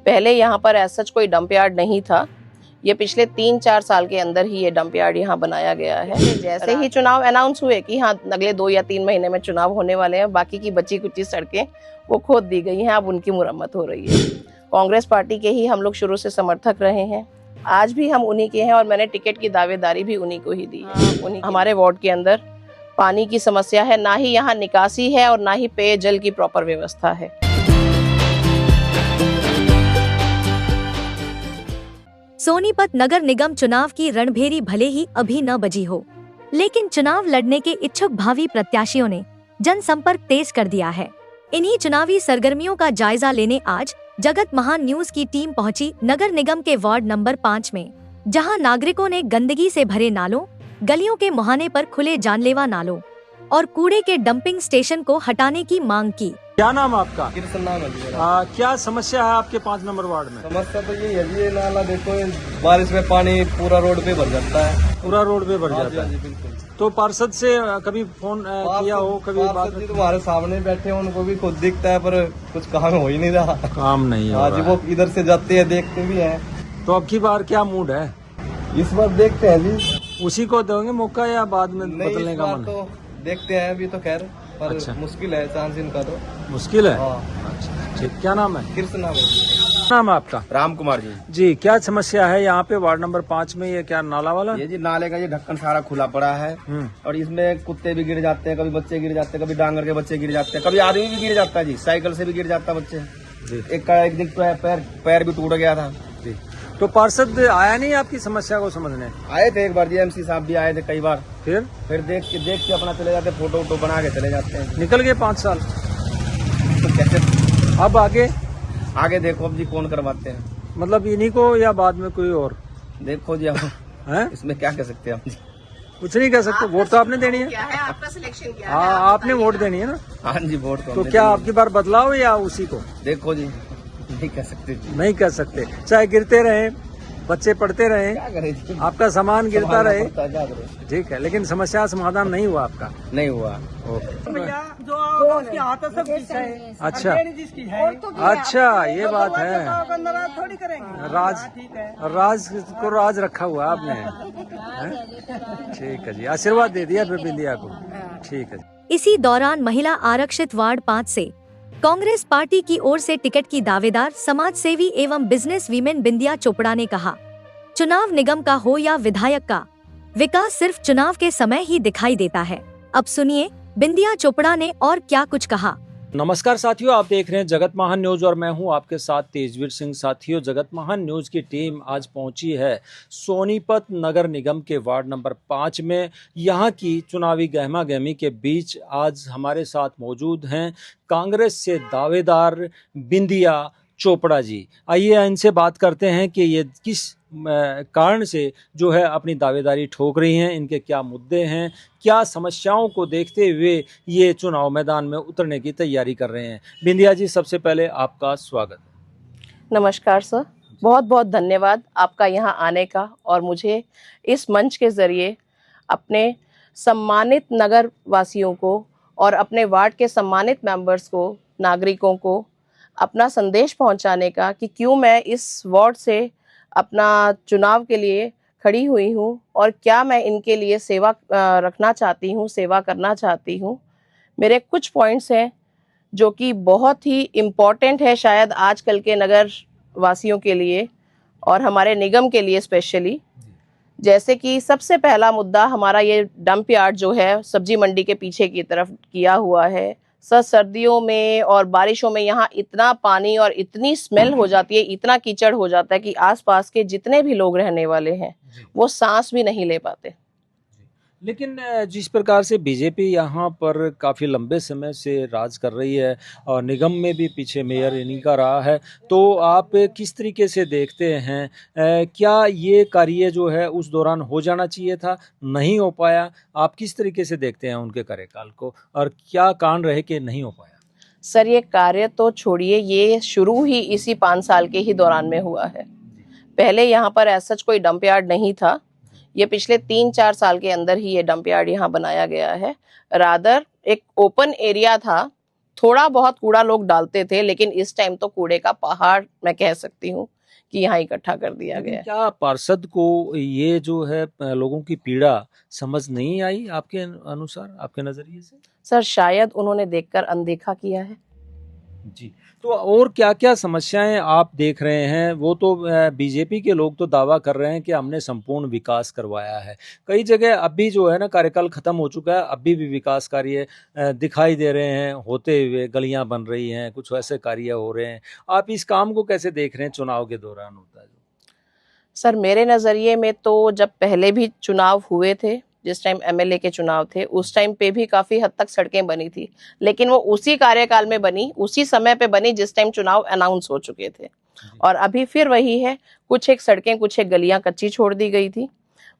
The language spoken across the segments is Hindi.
पहले यहाँ पर ऐसा सच कोई डंप यार्ड नहीं था। ये पिछले 3-4 साल के अंदर ही ये डंप यार्ड यहाँ बनाया गया है। जैसे ही चुनाव अनाउंस हुए कि हाँ अगले 2 या 3 महीने में चुनाव होने वाले हैं, बाकी की बची कुची सड़कें वो खोद दी गई हैं, अब उनकी मुरम्मत हो रही है। कांग्रेस पार्टी के ही हम लोग शुरू से समर्थक रहे हैं, आज भी हम उन्हीं के हैं और मैंने टिकट की दावेदारी भी उन्हीं को ही दी है। हमारे वार्ड के अंदर पानी की समस्या है, ना ही यहाँ निकासी है और ना ही पेयजल की प्रॉपर व्यवस्था है। सोनीपत नगर निगम चुनाव की रणभेरी भले ही अभी न बजी हो, लेकिन चुनाव लड़ने के इच्छुक भावी प्रत्याशियों ने जनसंपर्क तेज कर दिया है। इन्हीं चुनावी सरगर्मियों का जायजा लेने आज जगत महान न्यूज की टीम पहुंची नगर निगम के वार्ड नंबर 5 में, जहां नागरिकों ने गंदगी से भरे नालों, गलियों के मुहाने पर खुले जानलेवा नालों और कूड़े के डंपिंग स्टेशन को हटाने की मांग की। क्या नाम है आपका? कृष्ण नाम है मेरा। क्या समस्या है आपके 5 नंबर वार्ड में? समस्या तो ये है, ये नाला देखो, बारिश में पानी पूरा रोड पे भर जाता है। पूरा रोड पे भर जाता है। बिल्कुल। तो पार्षद से कभी फोन किया हो? कभी बात? पार्षद जी तुम्हारे सामने बैठे हैं, उनको भी खुद दिखता है, पर कुछ काम हो ही नहीं रहा। काम नहीं हो हाँ जी, रहा वो इधर से जाते हैं, देखते भी हैं। तो अब की बार क्या मूड है? इस बार देखते हैं जी। उसी को दोगे मौका या बाद में नहीं, बदलने इस का बार मन? तो देखते हैं, अभी तो खैर, पर अच्छा। मुश्किल है चांस इनका तो। मुश्किल है। हाँ। अच्छा ठीक। क्या नाम है? कृष्ण नाम है। नाम है आपका? राम कुमार जी। जी, क्या समस्या है यहाँ पे वार्ड नंबर 5 में? ये क्या नाला वाला? ये जी नाले का ये ढक्कन सारा खुला पड़ा है और इसमें कुत्ते भी गिर जाते हैं, कभी बच्चे गिर जाते हैं, कभी डांगर के बच्चे गिर जाते हैं, कभी आदमी भी गिर जाता है जी, साइकिल से भी गिर जाता है बच्चे। जी। एक दिन पैर भी टूट गया था। जी। तो पार्षद आया नहीं आपकी समस्या को समझने? आए थे एक बार जी, एमसी साहब भी आए थे कई बार, फिर देख के अपना चले जाते, फोटो वोटो बना के चले जाते हैं। निकल गए 5 साल। तो कैसे अब आगे देखो अब जी कौन करवाते हैं, मतलब इन्हीं को या बाद में कोई और? देखो जी अब हैं? इसमें क्या कह सकते हैं हम जी। कुछ नहीं कह सकते, वोट तो आपने देनी है। क्या है आपका सिलेक्शन? क्या हाँ, आपने वोट देनी है ना। हाँ जी, वोट तो क्या आपकी बार बदलाव या उसी को? देखो जी, नहीं कह सकते जी। नहीं कह सकते, चाहे गिरते रहे, बच्चे पढ़ते रहे, क्या करें जी, आपका सामान गिरता रहे, पड़ता है, क्या करें? ठीक है, लेकिन समस्या समाधान नहीं हुआ आपका। नहीं हुआ। अच्छा अच्छा, ये बात है। राज को राज रखा हुआ आपने, हैं? ठीक है जी, आशीर्वाद दे दिया फिर बिंदिया को। ठीक है जी। इसी दौरान महिला आरक्षित वार्ड 5 से कांग्रेस पार्टी की ओर से टिकट की दावेदार समाज सेवी एवं बिजनेस वीमेन बिंदिया चोपड़ा ने कहा, चुनाव निगम का हो या विधायक का, विकास सिर्फ चुनाव के समय ही दिखाई देता है। अब सुनिए बिंदिया चोपड़ा ने और क्या कुछ कहा। नमस्कार साथियों, आप देख रहे हैं जगत महान न्यूज और मैं हूं आपके साथ तेजवीर सिंह। साथियों, जगत महान न्यूज की टीम आज पहुंची है सोनीपत नगर निगम के वार्ड नंबर 5 में। यहां की चुनावी गहमा गहमी के बीच आज हमारे साथ मौजूद हैं कांग्रेस से दावेदार बिंदिया चोपड़ा जी। आइए इनसे बात करते हैं कि ये किस कारण से जो है अपनी दावेदारी ठोक रही हैं, इनके क्या मुद्दे हैं, क्या समस्याओं को देखते हुए ये चुनाव मैदान में उतरने की तैयारी कर रहे हैं। बिंदिया जी, सबसे पहले आपका स्वागत है। नमस्कार सर, बहुत बहुत धन्यवाद आपका यहाँ आने का और मुझे इस मंच के ज़रिए अपने सम्मानित नगर वासियों को और अपने वार्ड के सम्मानित मेंबर्स को, नागरिकों को अपना संदेश पहुंचाने का कि क्यों मैं इस वार्ड से अपना चुनाव के लिए खड़ी हुई हूं और क्या मैं इनके लिए सेवा रखना चाहती हूं, सेवा करना चाहती हूं। मेरे कुछ पॉइंट्स हैं जो कि बहुत ही इम्पॉर्टेंट है शायद आजकल के नगर वासियों के लिए और हमारे निगम के लिए स्पेशली। जैसे कि सबसे पहला मुद्दा हमारा ये डंप यार्ड जो है सब्जी मंडी के पीछे की तरफ किया हुआ है। सर्दियों में और बारिशों में यहाँ इतना पानी और इतनी स्मेल हो जाती है, इतना कीचड़ हो जाता है कि आसपास के जितने भी लोग रहने वाले हैं वो सांस भी नहीं ले पाते। लेकिन जिस प्रकार से बीजेपी यहाँ पर काफ़ी लंबे समय से राज कर रही है और निगम में भी पीछे मेयर इन्हीं का रहा है, तो आप किस तरीके से देखते हैं, क्या ये कार्य जो है उस दौरान हो जाना चाहिए था, नहीं हो पाया? आप किस तरीके से देखते हैं उनके कार्यकाल को और क्या कारण रहे कि नहीं हो पाया? सर, ये कार्य तो छोड़िए, ये शुरू ही इसी 5 साल के ही दौरान में हुआ है। पहले यहाँ पर ऐसा सच कोई डंप यार्ड नहीं था। ये पिछले 3-4 साल के अंदर ही ये डंप यार्ड यहाँ बनाया गया है। रादर एक ओपन एरिया था थोड़ा बहुत कूड़ा लोग डालते थे, लेकिन इस टाइम तो कूड़े का पहाड़ मैं कह सकती हूँ कि यहाँ इकट्ठा कर दिया लेकिन गया है। क्या पार्षद को ये जो है लोगों की पीड़ा समझ नहीं आई आपके अनुसार, आपके नजरिए से? सर शायद उन्होंने देखकर अनदेखा किया है। जी। तो और क्या-क्या समस्याएं आप देख रहे हैं? वो तो बीजेपी के लोग तो दावा कर रहे हैं कि हमने संपूर्ण विकास करवाया है। कई जगह अभी जो है ना कार्यकाल खत्म हो चुका है, अभी भी विकास कार्य दिखाई दे रहे हैं होते हुए, गलियां बन रही हैं, कुछ वैसे कार्य हो रहे हैं। आप इस काम को कैसे देख रहे हैं चुनाव के दौरान होता है जो? सर मेरे नज़रिए में तो जब पहले भी चुनाव हुए थे, जिस टाइम एमएलए के चुनाव थे, उस टाइम पे भी काफ़ी हद तक सड़कें बनी थी, लेकिन वो उसी कार्यकाल में बनी, उसी समय पे बनी जिस टाइम चुनाव अनाउंस हो चुके थे। और अभी फिर वही है, कुछ एक सड़कें, कुछ एक गलियां कच्ची छोड़ दी गई थी।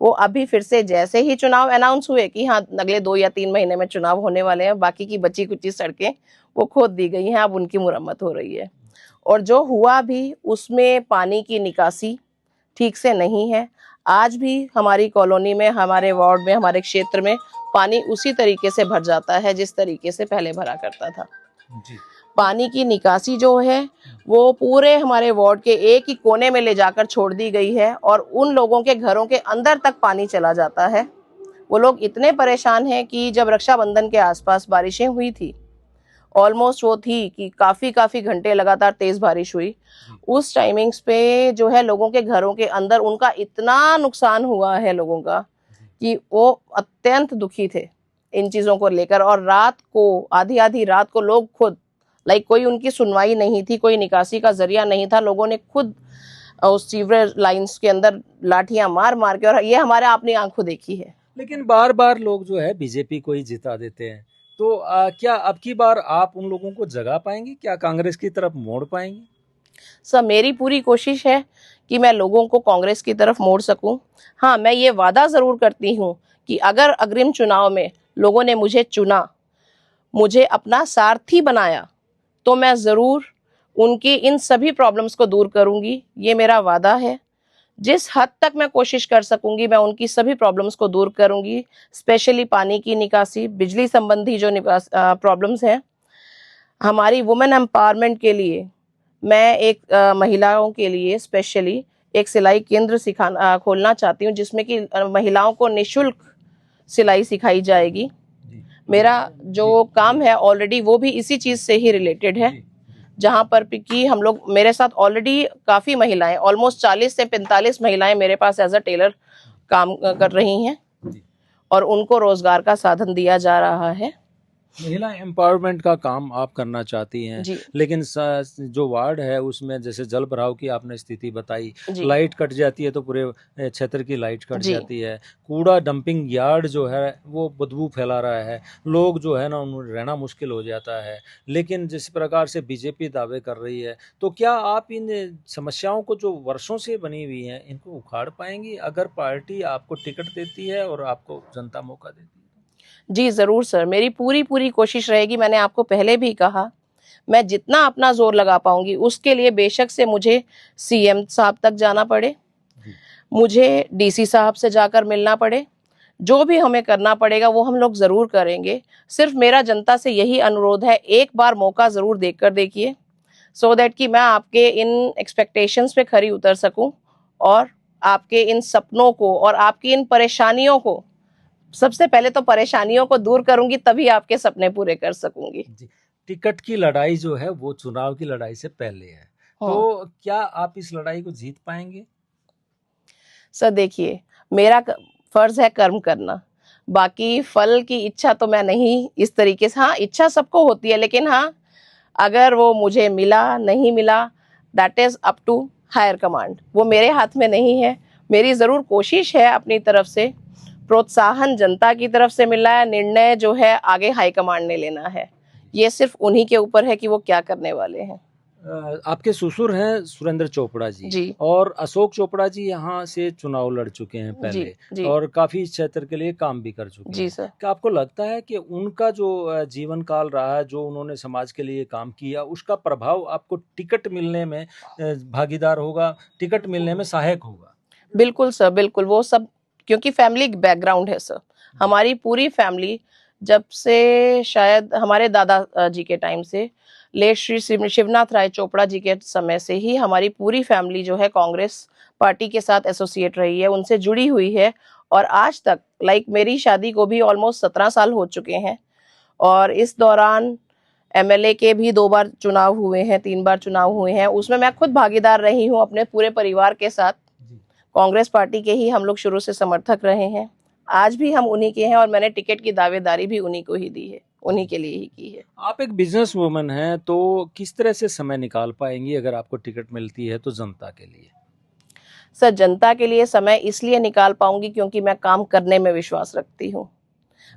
वो अभी फिर से जैसे ही चुनाव अनाउंस हुए कि हाँ अगले 2 या 3 महीने में चुनाव होने वाले हैं, बाकी की बची कुची सड़कें वो खोद दी गई हैं, अब उनकी मुरम्मत हो रही है। और जो हुआ भी उसमें पानी की निकासी ठीक से नहीं है। आज भी हमारी कॉलोनी में, हमारे वार्ड में, हमारे क्षेत्र में पानी उसी तरीके से भर जाता है जिस तरीके से पहले भरा करता था। जी। पानी की निकासी जो है वो पूरे हमारे वार्ड के एक ही कोने में ले जाकर छोड़ दी गई है और उन लोगों के घरों के अंदर तक पानी चला जाता है। वो लोग इतने परेशान हैं कि जब रक्षाबंधन के आसपास बारिशें हुई थी, ऑलमोस्ट वो थी कि काफ़ी घंटे लगातार तेज़ बारिश हुई, उस टाइमिंग्स पे जो है लोगों के घरों के अंदर उनका इतना नुकसान हुआ है लोगों का कि वो अत्यंत दुखी थे इन चीज़ों को लेकर। और रात को, आधी रात को लोग खुद, कोई उनकी सुनवाई नहीं थी, कोई निकासी का जरिया नहीं था, लोगों ने खुद उस सीवरेज लाइंस के अंदर लाठियां मार मार के, और ये हमारे आपने आंखों देखी है। लेकिन बार-बार लोग जो है बीजेपी को ही जिता देते हैं। तो क्या अब की बार आप उन लोगों को जगा पाएंगे? क्या कांग्रेस की तरफ मोड़ पाएंगे? सर मेरी पूरी कोशिश है कि मैं लोगों को कांग्रेस की तरफ मोड़ सकूं। हाँ, मैं ये वादा ज़रूर करती हूं कि अगर अग्रिम चुनाव में लोगों ने मुझे चुना, मुझे अपना सारथी बनाया, तो मैं ज़रूर उनकी इन सभी प्रॉब्लम्स को दूर करूंगी। ये मेरा वादा है। जिस हद तक मैं कोशिश कर सकूंगी मैं उनकी सभी प्रॉब्लम्स को दूर करूंगी, स्पेशली पानी की निकासी, बिजली संबंधी जो प्रॉब्लम्स हैं। हमारी वुमेन एम्पावरमेंट के लिए मैं एक महिलाओं के लिए स्पेशली एक सिलाई केंद्र खोलना चाहती हूँ, जिसमें कि महिलाओं को निःशुल्क सिलाई सिखाई जाएगी। मेरा जो काम है ऑलरेडी वो भी इसी चीज़ से ही रिलेटेड है, जहाँ पर कि हम लोग, मेरे साथ ऑलरेडी काफ़ी महिलाएं, ऑलमोस्ट 40 से 45 महिलाएं मेरे पास एज अ टेलर काम कर रही हैं और उनको रोजगार का साधन दिया जा रहा है। महिला एम्पावरमेंट का काम आप करना चाहती हैं, जी लेकिन जो वार्ड है उसमें जैसे जल भराव की आपने स्थिति बताई, जी लाइट कट जाती है तो पूरे क्षेत्र की लाइट कट जी जाती है, कूड़ा डंपिंग यार्ड जो है वो बदबू फैला रहा है, लोग जो है ना उन्हें रहना मुश्किल हो जाता है। लेकिन जिस प्रकार से बीजेपी दावे कर रही है, तो क्या आप इन समस्याओं को जो वर्षों से बनी हुई हैं इनको उखाड़ पाएंगी अगर पार्टी आपको टिकट देती है और आपको जनता मौका देती है? जी ज़रूर सर, मेरी पूरी कोशिश रहेगी। मैंने आपको पहले भी कहा, मैं जितना अपना जोर लगा पाऊंगी उसके लिए बेशक से मुझे सीएम साहब तक जाना पड़े, मुझे डीसी साहब से जाकर मिलना पड़े, जो भी हमें करना पड़ेगा वो हम लोग ज़रूर करेंगे। सिर्फ मेरा जनता से यही अनुरोध है, एक बार मौका ज़रूर देकर देखिए, सो दैट कि मैं आपके इन एक्सपेक्टेशंस पे खरी उतर सकूं और आपके इन सपनों को और आपकी इन परेशानियों को, सबसे पहले तो परेशानियों को दूर करूंगी, तभी आपके सपने पूरे कर सकूंगी। जी। टिकट की लड़ाई जो है वो चुनाव की लड़ाई से पहले है, तो क्या आप इस लड़ाई को जीत पाएंगे? सर देखिए, मेरा फर्ज है कर्म करना, बाकी फल की इच्छा तो मैं नहीं इस तरीके से, हाँ इच्छा सबको होती है, लेकिन हाँ अगर वो मुझे मिला नहीं मिला, that is up to higher command, वो मेरे हाथ में नहीं है। मेरी ज़रूर कोशिश है अपनी तरफ से, प्रोत्साहन जनता की तरफ से मिल रहा है, निर्णय जो है आगे हाईकमांड ने लेना है। ये सिर्फ उन्हीं के ऊपर है कि वो क्या करने वाले हैं। आपके ससुर हैं सुरेंद्र चोपड़ा जी, और अशोक चोपड़ा जी यहाँ से चुनाव लड़ चुके हैं पहले, जी और काफी इस क्षेत्र के लिए काम भी कर चुके जी हैं। सर। क्या आपको लगता है कि उनका जो जीवन काल रहा है, जो उन्होंने समाज के लिए काम किया, उसका प्रभाव आपको टिकट मिलने में भागीदार होगा, टिकट मिलने में सहायक होगा? बिल्कुल सर, बिल्कुल। वो सब क्योंकि फैमिली बैकग्राउंड है सर, हमारी पूरी फैमिली जब से शायद हमारे दादा जी के टाइम से, लेट श्री शिवनाथ राय चोपड़ा जी के समय से ही हमारी पूरी फैमिली जो है कांग्रेस पार्टी के साथ एसोसिएट रही है, उनसे जुड़ी हुई है। और आज तक मेरी शादी को भी ऑलमोस्ट 17 साल हो चुके हैं और इस दौरान एमएलए के भी 2 बार चुनाव हुए हैं, 3 बार चुनाव हुए हैं, उसमें मैं खुद भागीदार रही हूँ अपने पूरे परिवार के साथ। कांग्रेस पार्टी के ही हम लोग शुरू से समर्थक रहे हैं, आज भी हम उन्हीं के हैं और मैंने टिकट की दावेदारी भी उन्हीं को ही दी है, उन्हीं के लिए ही की है। आप एक बिजनेस वुमन हैं, तो किस तरह से समय निकाल पाएंगी अगर आपको टिकट मिलती है तो जनता के लिए? सर, जनता के लिए समय इसलिए निकाल पाऊंगी क्योंकि मैं काम करने में विश्वास रखती हूँ।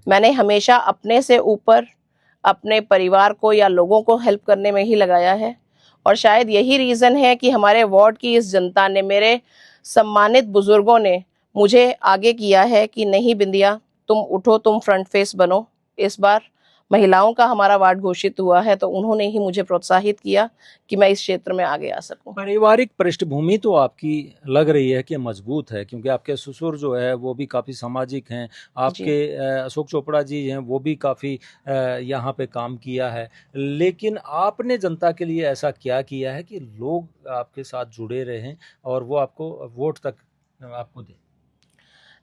मैंने हमेशा अपने से ऊपर अपने परिवार को या लोगों को हेल्प करने में ही लगाया है और शायद यही रीज़न है कि हमारे वार्ड की इस जनता ने, मेरे सम्मानित बुजुर्गों ने मुझे आगे किया है कि नहीं बिंदिया, तुम उठो, तुम फ्रंट फेस बनो। इस बार महिलाओं का हमारा वार्ड घोषित हुआ है तो उन्होंने ही मुझे प्रोत्साहित किया कि मैं इस क्षेत्र में आगे आ सकूं। पारिवारिक पृष्ठभूमि तो आपकी लग रही है कि मजबूत है, क्योंकि आपके ससुर जो है वो भी काफ़ी सामाजिक हैं, आपके अशोक चोपड़ा जी हैं वो भी काफ़ी यहाँ पे काम किया है। लेकिन आपने जनता के लिए ऐसा क्या किया है कि लोग आपके साथ जुड़े रहें और वो आपको वोट तक आपको दें?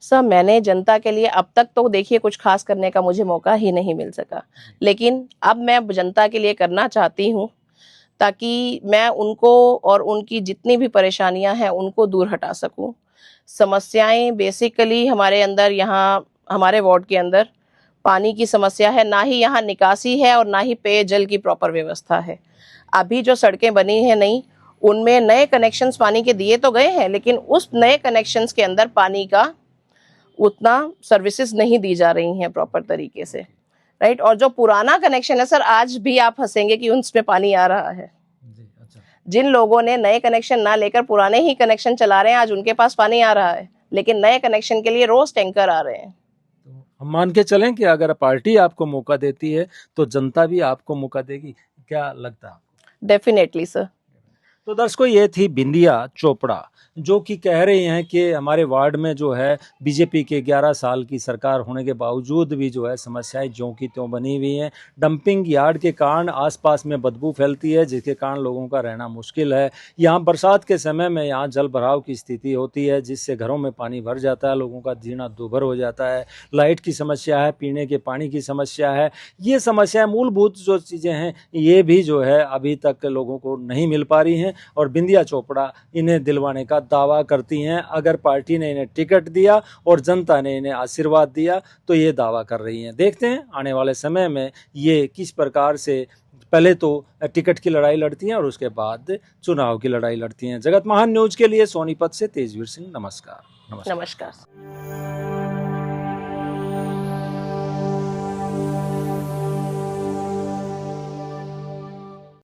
सर, मैंने जनता के लिए अब तक तो देखिए कुछ खास करने का मुझे मौका ही नहीं मिल सका, लेकिन अब मैं जनता के लिए करना चाहती हूँ ताकि मैं उनको और उनकी जितनी भी परेशानियां हैं उनको दूर हटा सकूं। समस्याएं बेसिकली हमारे अंदर, यहाँ हमारे वार्ड के अंदर पानी की समस्या है, ना ही यहाँ निकासी है और ना ही पेयजल की प्रॉपर व्यवस्था है। अभी जो सड़कें बनी हैं नई, उनमें नए कनेक्शंस पानी के दिए तो गए हैं, लेकिन उस नए कनेक्शंस के अंदर पानी का उतना सर्विसेज नहीं दी जा रही हैं प्रॉपर तरीके से, राइट। और जो पुराना कनेक्शन है सर, आज भी आप हंसेंगे कि उसमें पानी आ रहा है। अच्छा। जिन लोगों ने नए कनेक्शन ना लेकर पुराने ही कनेक्शन चला रहे हैं, आज उनके पास पानी आ रहा है, लेकिन नए कनेक्शन के लिए रोज टैंकर आ रहे हैं। तो हम मान के चलें कि अगर पार्टी आपको मौका देती है तो जनता भी आपको मौका देगी, क्या लगता है आपको? Definitely sir. तो दर्शकों, ये थी बिंदिया चोपड़ा, जो कि कह रही हैं कि हमारे वार्ड में जो है बीजेपी के 11 साल की सरकार होने के बावजूद भी जो है समस्याएं ज्यों की त्यों बनी हुई हैं। डंपिंग यार्ड के कारण आसपास में बदबू फैलती है, जिसके कारण लोगों का रहना मुश्किल है। यहाँ बरसात के समय में यहाँ जल भराव की स्थिति होती है, जिससे घरों में पानी भर जाता है, लोगों का जीना दूभर हो जाता है। लाइट की समस्या है, पीने के पानी की समस्या है। ये समस्याएँ, मूलभूत जो चीज़ें हैं, ये भी जो है अभी तक लोगों को नहीं मिल पा रही हैं और बिंदिया चोपड़ा इन्हें दिलवाने का दावा करती हैं। अगर पार्टी ने इन्हें टिकट दिया और जनता ने इन्हें आशीर्वाद दिया तो ये दावा कर रही हैं। देखते हैं आने वाले समय में ये किस प्रकार से पहले तो टिकट की लड़ाई लड़ती हैं और उसके बाद चुनाव की लड़ाई लड़ती हैं। जगत महान न्यूज़ के लिए सोनीपत से तेजवीर सिंह, नमस्कार। नमस्कार।